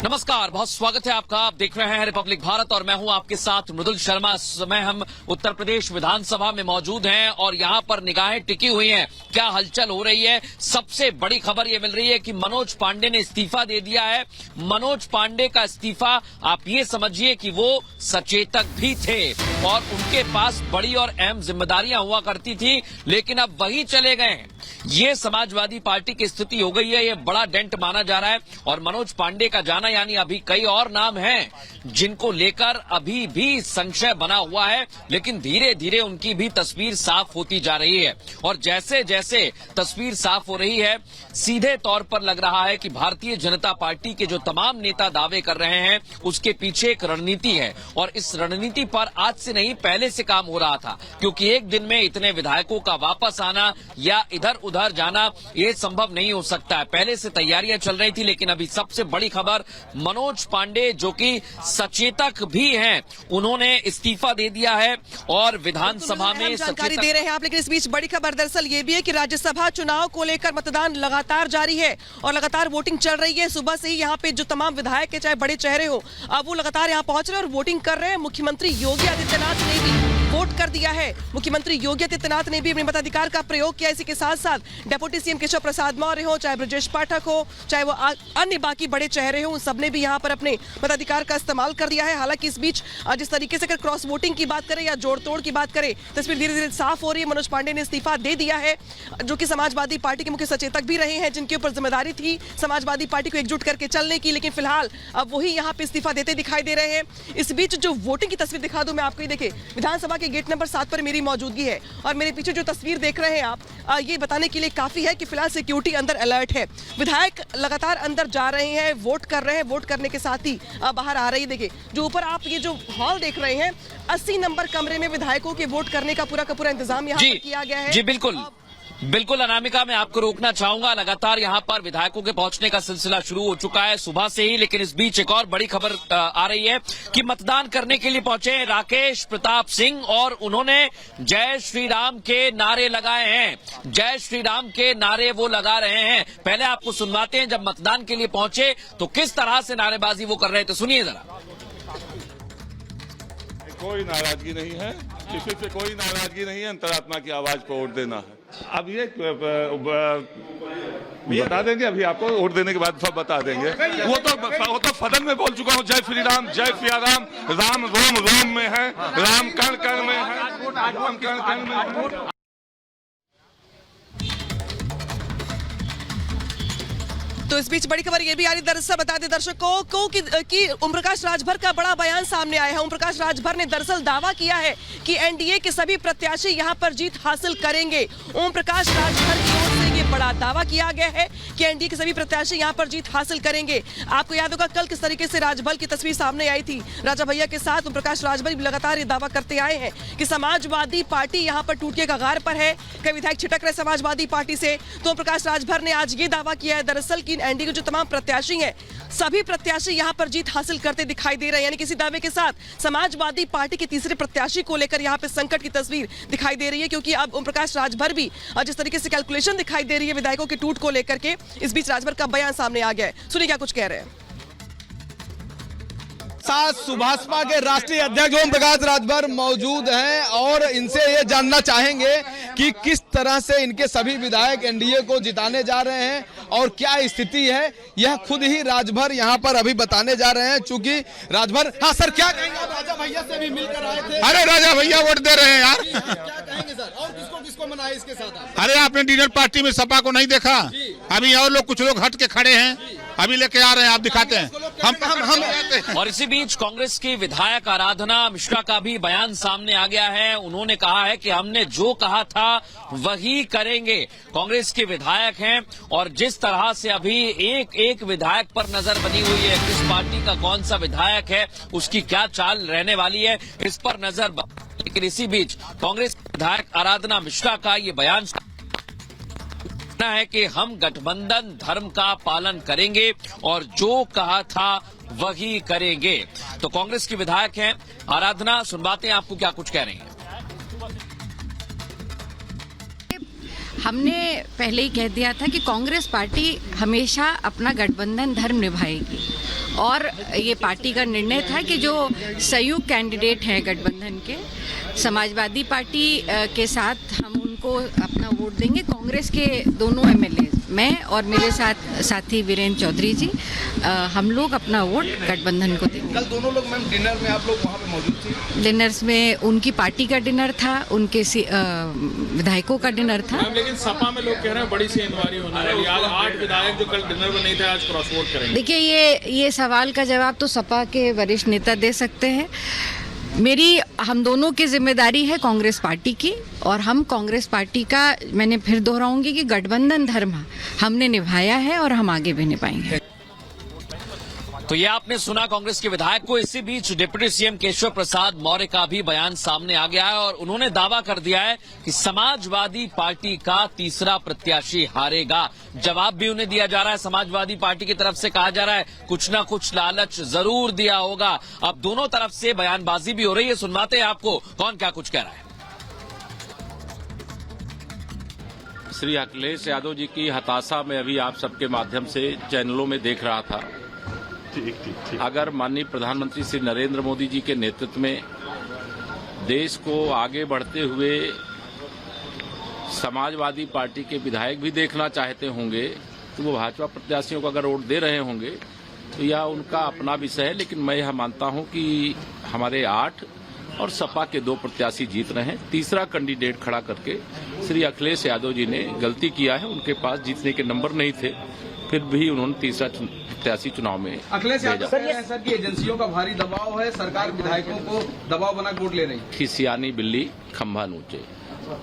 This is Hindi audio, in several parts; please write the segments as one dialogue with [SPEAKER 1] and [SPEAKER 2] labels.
[SPEAKER 1] नमस्कार, बहुत स्वागत है आपका। आप देख रहे हैं रिपब्लिक भारत और मैं हूं आपके साथ मृदुल शर्मा। इस समय हम उत्तर प्रदेश विधानसभा में मौजूद हैं और यहां पर निगाहें टिकी हुई हैं। क्या हलचल हो रही है? सबसे बड़ी खबर ये मिल रही है कि मनोज पांडे ने इस्तीफा दे दिया है। मनोज पांडे का इस्तीफा, आप ये समझिए कि वो सचेतक भी थे और उनके पास बड़ी और अहम जिम्मेदारियां हुआ करती थी, लेकिन अब वही चले गए हैं। ये समाजवादी पार्टी की स्थिति हो गई है, ये बड़ा डेंट माना जा रहा है। और मनोज पांडे का जाना यानी अभी कई और नाम हैं जिनको लेकर अभी भी संशय बना हुआ है, लेकिन धीरे धीरे उनकी भी तस्वीर साफ होती जा रही है। और जैसे जैसे तस्वीर साफ हो रही है, सीधे तौर पर लग रहा है कि भारतीय जनता पार्टी के जो तमाम नेता दावे कर रहे हैं उसके पीछे एक रणनीति है। और इस रणनीति पर आज से नहीं, पहले से काम हो रहा था, क्योंकि एक दिन में इतने विधायकों का वापस आना या इधर उधर जाना ये संभव नहीं हो सकता है। पहले से तैयारियां चल रही थी, लेकिन अभी सबसे बड़ी खबर, मनोज पांडे जो कि सचेतक भी हैं, उन्होंने इस्तीफा दे दिया है और विधानसभा में
[SPEAKER 2] जानकारी दे रहे हैं आप। लेकिन इस बीच बड़ी खबर दरअसल ये भी है कि राज्यसभा चुनाव को लेकर मतदान लगातार जारी है और लगातार वोटिंग चल रही है। सुबह से ही यहाँ पे जो तमाम विधायक है, चाहे बड़े चेहरे हो, अब वो लगातार यहाँ पहुंच रहे हैं और वोटिंग कर रहे हैं। मुख्यमंत्री योगी आदित्यनाथ ने भी वोट कर दिया है। मुख्यमंत्री योगी आदित्यनाथ ने भी अपने मताधिकार का प्रयोग किया। इसी के साथ साथ डेप्यूटी सीएम केशव प्रसाद मौर्य हो, चाहे ब्रजेश पाठक हो, चाहे वो अन्य बाकी बड़े चेहरे हो, सबने भी यहाँ पर अपने मताधिकार का इस्तेमाल कर दिया है। हालांकि इस बीच जिस तरीके से अगर क्रॉस वोटिंग की बात करें या जोड़ तोड़ की बात करें, तस्वीर धीरे धीरे साफ हो रही है। मनोज पांडे ने इस्तीफा दे दिया है, जो कि समाजवादी पार्टी के मुख्य सचेतक भी रहे हैं, जिनके ऊपर जिम्मेदारी थी समाजवादी पार्टी को एकजुट करके चलने की। लेकिन फिलहाल अब वही यहाँ पे इस्तीफा देते दिखाई दे रहे हैं। इस बीच जो वोटिंग की तस्वीर दिखा दूं मैं आपको, देखिए विधानसभा के गेट नंबर 7 पर मेरी मौजूदगी है और मेरे पीछे जो तस्वीर देख रहे हैं आप, ये बताने के लिए काफी है कि फिलहाल सिक्योरिटी अंदर अलर्ट है। विधायक लगातार अंदर जा रहे हैं, वोट कर रहे हैं, वोट करने के साथ ही बाहर आ रही है। देखिए जो ऊपर आप ये जो हॉल देख रहे हैं, 80 नंबर कमरे में विधायकों के वोट करने का पूरा इंतजाम यहाँ पर किया गया है।
[SPEAKER 1] जी बिल्कुल अनामिका, मैं आपको रोकना चाहूंगा। लगातार यहां पर विधायकों के पहुंचने का सिलसिला शुरू हो चुका है सुबह से ही, लेकिन इस बीच एक और बड़ी खबर आ रही है कि मतदान करने के लिए पहुंचे राकेश प्रताप सिंह और उन्होंने जय श्री राम के नारे लगाए हैं। जय श्री राम के नारे वो लगा रहे हैं। पहले आपको सुनवाते हैं जब मतदान के लिए पहुंचे तो किस तरह से नारेबाजी वो कर रहे थे, सुनिए जरा।
[SPEAKER 3] कोई नाराजगी नहीं है, किसी से कोई नाराजगी नहीं है। अंतरात्मा की आवाज को वोट देना है। अब ये बता देंगे, अभी आपको वोट देने के बाद सब बता देंगे। वो तो सदन में बोल चुका हूँ, जय श्री राम, जय सिया राम। राम रोम रोम में है, राम कण कण में है, राम कण कण में है।
[SPEAKER 2] तो इस बीच बड़ी खबर ये भी आ रही, दरअसल बता दें दर्शकों को कि ओम प्रकाश राजभर का बड़ा बयान सामने आया है। ओम प्रकाश राजभर ने दरअसल दावा किया है कि एनडीए के सभी प्रत्याशी यहां पर जीत हासिल करेंगे। ओम प्रकाश राजभर की ओर से ये बड़ा दावा किया गया है कि एनडीए के सभी प्रत्याशी यहां पर जीत हासिल करेंगे। आपको याद होगा कल किस तरीके से राजभर की तस्वीर सामने आई थी। राजा भैया के साथ ओम प्रकाश राजभर भी लगातार ये दावा करते आए हैं कि समाजवादी पार्टी यहाँ पर टूट के कगार पर है। कई विधायक छिटक रहे समाजवादी पार्टी से, तो ओम प्रकाश राजभर ने आज ये दावा किया है दरअसल कि एनडीए के जो तमाम प्रत्याशी हैं, सभी प्रत्याशी यहां पर जीत हासिल करते दिखाई दे रहे हैं। यानी किसी दावे के साथ समाजवादी पार्टी के तीसरे प्रत्याशी को लेकर यहां पे संकट की तस्वीर दिखाई दे रही है, क्योंकि अब ओम प्रकाश राजभर भी जिस तरीके से कैलकुलेशन दिखाई दे रही है विधायकों के टूट को लेकर के, इस बीच राजभर का बयान सामने आ गया है। सुनिए क्या कुछ कह रहे हैं।
[SPEAKER 4] साथ सुभाषपा के राष्ट्रीय अध्यक्ष ओम प्रकाश राजभर मौजूद हैं और इनसे ये जानना चाहेंगे कि किस तरह से इनके सभी विधायक एनडीए को जिताने जा रहे हैं और क्या स्थिति है, यह खुद ही राजभर यहां पर अभी बताने जा रहे हैं। चूंकि राजभर, हाँ सर क्या कहेंगे, आप राजा भैया से भी मिलकर आए थे।
[SPEAKER 5] अरे राजा भैया वोट दे रहे हैं यार।
[SPEAKER 4] क्या कहेंगे सर, और किसको किसको मनाए इसके साथ?
[SPEAKER 5] अरे आपने डिनर पार्टी में सपा को नहीं देखा? अभी और लोग, कुछ लोग हट के खड़े हैं, अभी लेके आ रहे हैं, आप दिखाते हैं। हम
[SPEAKER 1] और इसी बीच कांग्रेस की विधायक आराधना मिश्रा का भी बयान सामने आ गया है। उन्होंने कहा है कि हमने जो कहा था वही करेंगे। कांग्रेस के विधायक हैं और जिस तरह से अभी एक एक विधायक पर नजर बनी हुई है, किस पार्टी का कौन सा विधायक है, उसकी क्या चाल रहने वाली है, इस पर नजर। लेकिन इसी बीच कांग्रेस विधायक आराधना मिश्रा का ये बयान है कि हम गठबंधन धर्म का पालन करेंगे और जो कहा था वही करेंगे। तो कांग्रेस की विधायक हैं आराधना, सुनवाते हैं आपको क्या कुछ कह रही हैं।
[SPEAKER 6] हमने पहले ही कह दिया था कि कांग्रेस पार्टी हमेशा अपना गठबंधन धर्म निभाएगी और ये पार्टी का निर्णय था कि जो संयुक्त कैंडिडेट हैं गठबंधन के, समाजवादी पार्टी के साथ हम उनको अपना वोट देंगे। कांग्रेस के दोनों एमएलए, मैं और मेरे साथी वीरेंद्र चौधरी जी, हम लोग अपना वोट गठबंधन को देंगे।
[SPEAKER 4] कल दोनों लोग मैम डिनर में आप लोग वहाँ पे मौजूद थे?
[SPEAKER 6] डिनर्स में उनकी पार्टी का डिनर था, उनके विधायकों का डिनर था।
[SPEAKER 7] लेकिन सपा में लोग कह रहे हैं बड़ी सी इंक्वायरी होने वाली। आज 8 विधायक जो कल डिनर में नहीं थे आज क्रॉस वोट करेंगे।
[SPEAKER 6] देखिए, ये सवाल का जवाब तो सपा के वरिष्ठ नेता दे सकते हैं। हम दोनों की जिम्मेदारी है कांग्रेस पार्टी की, और हम कांग्रेस पार्टी का, मैंने फिर दोहराऊंगी कि गठबंधन धर्म हमने निभाया है और हम आगे भी निभाएंगे।
[SPEAKER 1] तो ये आपने सुना कांग्रेस के विधायक को। इसी बीच डिप्टी सीएम केशव प्रसाद मौर्य का भी बयान सामने आ गया है और उन्होंने दावा कर दिया है कि समाजवादी पार्टी का तीसरा प्रत्याशी हारेगा। जवाब भी उन्हें दिया जा रहा है, समाजवादी पार्टी की तरफ से कहा जा रहा है कुछ ना कुछ लालच जरूर दिया होगा। अब दोनों तरफ से बयानबाजी भी हो रही है, सुनवाते हैं आपको कौन क्या कुछ कह रहा है।
[SPEAKER 8] श्री अखिलेश यादव जी की हताशा में अभी आप सबके माध्यम से चैनलों में देख रहा था। अगर माननीय प्रधानमंत्री श्री नरेंद्र मोदी जी के नेतृत्व में देश को आगे बढ़ते हुए समाजवादी पार्टी के विधायक भी देखना चाहते होंगे, तो वो भाजपा प्रत्याशियों को अगर वोट दे रहे होंगे तो यह उनका अपना विषय है। लेकिन मैं यह मानता हूं कि हमारे 8 और सपा के 2 प्रत्याशी जीत रहे हैं। तीसरा कैंडिडेट खड़ा करके श्री अखिलेश यादव जी ने गलती किया है। उनके पास जीतने के नंबर नहीं थे, फिर भी उन्होंने तीसरा प्रत्याशी चुनाव में
[SPEAKER 4] अखिलेश यादव सर की एजेंसियों का भारी दबाव है, सरकार विधायकों को दबाव बना वोट ले रही है।
[SPEAKER 8] खिसियानी बिल्ली खंभा नोचे।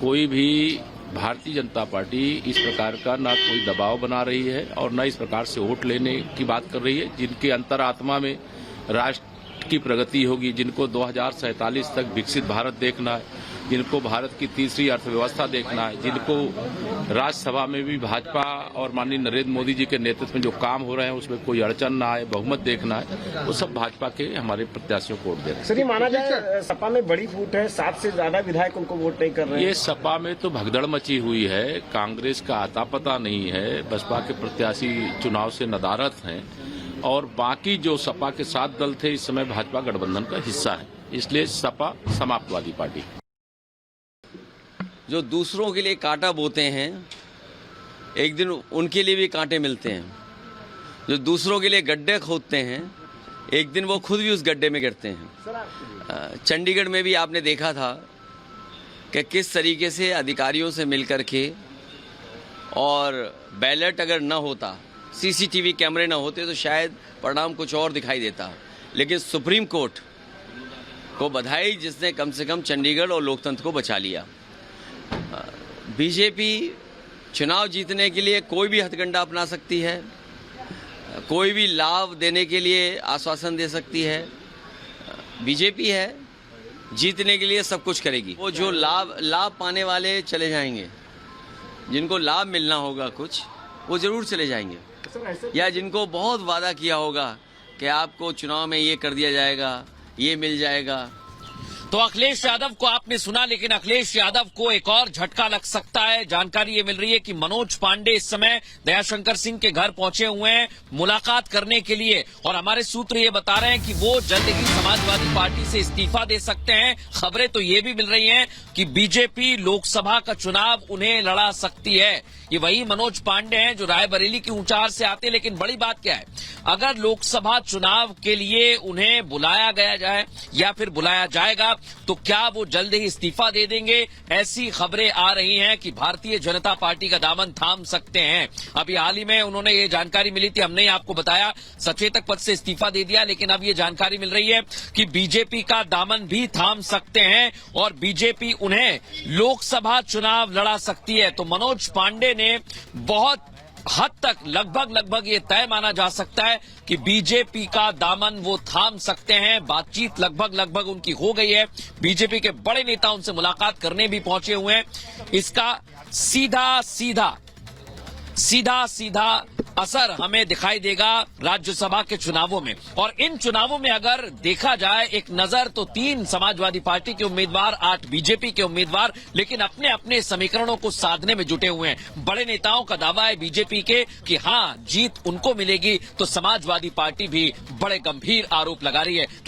[SPEAKER 8] कोई भी भारतीय जनता पार्टी इस प्रकार का ना कोई दबाव बना रही है और न इस प्रकार से वोट लेने की बात कर रही है। जिनके अंतरात्मा में राष्ट्र की प्रगति होगी, जिनको 2047 तक विकसित भारत देखना है, जिनको भारत की तीसरी अर्थव्यवस्था देखना है, जिनको राज्यसभा में भी भाजपा और माननीय नरेंद्र मोदी जी के नेतृत्व में जो काम हो रहे हैं उसमें कोई अड़चन ना आए, बहुमत देखना है, वो सब भाजपा के हमारे प्रत्याशियों को वोट दे रहे हैं।
[SPEAKER 9] सर, ये माना जाए सपा में बड़ी फूट है, 7 से ज्यादा विधायक उनको वोट नहीं कर रहे हैं।
[SPEAKER 8] ये सपा में तो भगदड़ मची हुई है, कांग्रेस का आता पता नहीं है, बसपा के प्रत्याशी चुनाव से नदारद हैं और बाकी जो सपा के 7 दल थे इस समय भाजपा गठबंधन का हिस्सा है। इसलिए सपा समाजवादी पार्टी
[SPEAKER 10] जो दूसरों के लिए कांटा बोते हैं, एक दिन उनके लिए भी कांटे मिलते हैं। जो दूसरों के लिए गड्ढे खोदते हैं, एक दिन वो खुद भी उस गड्ढे में गिरते हैं। चंडीगढ़ में भी आपने देखा था कि किस तरीके से अधिकारियों से मिलकर के, और बैलेट अगर न होता, सीसीटीवी कैमरे न होते तो शायद परिणाम कुछ और दिखाई देता। लेकिन सुप्रीम कोर्ट को बधाई जिसने कम से कम चंडीगढ़ और लोकतंत्र को बचा लिया। बीजेपी चुनाव जीतने के लिए कोई भी हथकंडा अपना सकती है, कोई भी लाभ देने के लिए आश्वासन दे सकती है। बीजेपी है, जीतने के लिए सब कुछ करेगी। वो जो लाभ पाने वाले चले जाएंगे, जिनको लाभ मिलना होगा कुछ, वो जरूर चले जाएंगे। या जिनको बहुत वादा किया होगा कि आपको चुनाव में ये कर दिया जाएगा, ये मिल जाएगा।
[SPEAKER 1] तो अखिलेश यादव को आपने सुना, लेकिन अखिलेश यादव को एक और झटका लग सकता है। जानकारी ये मिल रही है कि मनोज पांडे इस समय दयाशंकर सिंह के घर पहुंचे हुए हैं मुलाकात करने के लिए, और हमारे सूत्र ये बता रहे हैं कि वो जल्द ही समाजवादी पार्टी से इस्तीफा दे सकते हैं। खबरें तो ये भी मिल रही हैं कि बीजेपी लोकसभा का चुनाव उन्हें लड़ा सकती है। ये वही मनोज पांडे हैं जो रायबरेली की ऊंचाहार से आते हैं। लेकिन बड़ी बात क्या है, अगर लोकसभा चुनाव के लिए उन्हें बुलाया गया जाए या फिर बुलाया जाएगा तो क्या वो जल्द ही इस्तीफा दे देंगे? ऐसी खबरें आ रही हैं कि भारतीय जनता पार्टी का दामन थाम सकते हैं। अभी हाल ही में उन्होंने ये जानकारी मिली थी, हमने आपको बताया, सचेतक पद से इस्तीफा दे दिया। लेकिन अब ये जानकारी मिल रही है कि बीजेपी का दामन भी थाम सकते हैं और बीजेपी उन्हें लोकसभा चुनाव लड़ा सकती है। तो मनोज पांडे ने बहुत हद तक लगभग ये तय माना जा सकता है कि बीजेपी का दामन वो थाम सकते हैं। बातचीत लगभग उनकी हो गई है। बीजेपी के बड़े नेता उनसे मुलाकात करने भी पहुंचे हुए हैं। इसका सीधा सीधा सीधा असर हमें दिखाई देगा राज्यसभा के चुनावों में। और इन चुनावों में अगर देखा जाए एक नजर तो 3 समाजवादी पार्टी के उम्मीदवार, 8 बीजेपी के उम्मीदवार, लेकिन अपने अपने समीकरणों को साधने में जुटे हुए हैं। बड़े नेताओं का दावा है बीजेपी के कि हां जीत उनको मिलेगी, तो समाजवादी पार्टी भी बड़े गंभीर आरोप लगा रही है कि